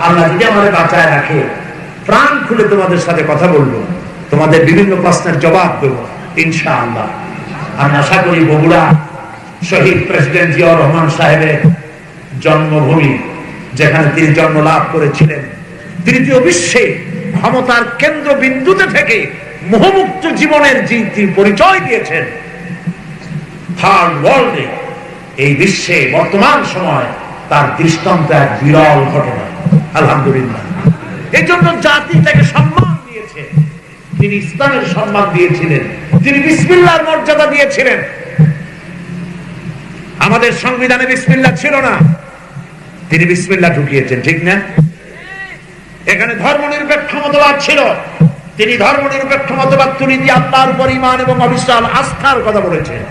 আল্লাহ যদি আমাদের বাঁচায় রাখে, প্রাণ খুলে তোমাদের সাথে কথা বলবো, তোমাদের বিভিন্ন প্রশ্নের জবাব দেবো ইনশাআল্লাহ। আমি আশা করি বগুড়া শহীদ প্রেসিডেন্ট জিয়াউর রহমান সাহেবের জন্মভূমি, যেখানে তিনি জন্ম লাভ করেছিলেন, তৃতীয় বিশ্বে ক্ষমতার কেন্দ্রবিন্দুতে থেকে মোহমুক্ত জীবনের যে পরিচয় দিয়েছেন, থার্ড ওয়ার্ল্ডে, এই বিশ্বে বর্তমান সময় তার দৃষ্টান্ত এক বিরল ঘটনা। আলহামদুলিল্লাহ। এই জন্য জাতি তাকে সম্মান দিয়েছে। তিনি ইসলামের সম্মান দিয়েছিলেন, তিনি বিসমিল্লাহর মর্যাদা দিয়েছিলেন। আমাদের সংবিধানে বিসমিল্লাহ ছিল না, তিনি বিসমিল্লাহ ঢুকিয়েছেন, ঠিক না? এখানে ধর্মনিরপেক্ষ মতবাদ ছিল, তিনি ধর্মনিরপেক্ষ মতবাদ তুলে দিয়ে আল্লাহর উপর ঈমান এবং অবিচল আস্থার কথা বলেছেন,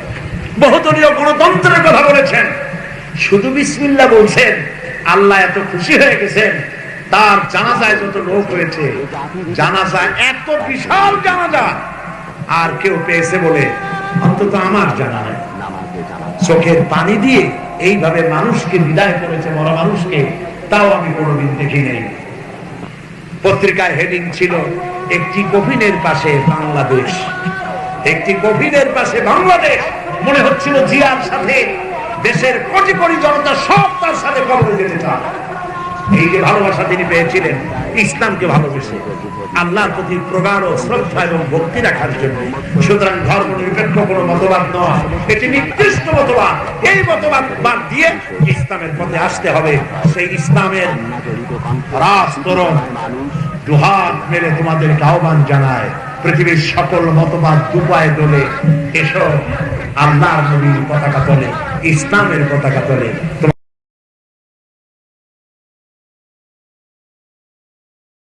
বহুদলীয় গণতন্ত্রের কথা বলেছেন। শুধু বিসমিল্লাহ বলছেন, আল্লাহ এত খুশি হয়ে গেছেন, তার জানাজায় যত লোক হয়েছে, জানাজা এত বিশাল জানাজা আর কেউ পেয়েছে বলে অন্তত আমার জানা নাই। চোখের পানি দিয়ে এইভাবে মানুষকে বিদায় করেছে, মরা মানুষকে, তাও আমি কোনোদিন দেখি নাই। পত্রিকায় হেডিং ছিল, একটি কফিনের পাশে বাংলাদেশ, একটি কফিনের পাশে বাংলাদেশ। মনে হচ্ছিল জিয়ার সাথে দেশের কোটি কোটি জনতা সব তার সাথে কবরে যেতে চায়। এই যে ভালোবাসা তিনি পেয়েছিলেন ইসলামকে ভালোবেসে, আল্লাহর প্রতি প্রগাঢ় শ্রদ্ধা এবং ভক্তি রাখার জন্য। সুতরাং ধর্ম নিরপেক্ষ কোনো মতবাদ নয়, এটি নির্দিষ্ট মতবাদ। এই মতবাদ বাদ দিয়ে ইসলামের পথে আসতে হবে। সেই ইসলামের রাজতরণ দুহাত মেলে তোমাদেরকে আহ্বান জানায়। পৃথিবীর সকল মতবাদ দুপায়ে তোলে, এসব আল্লাহর নবীর পতাকা তোলে, ইসলামের পতাকা তোলে।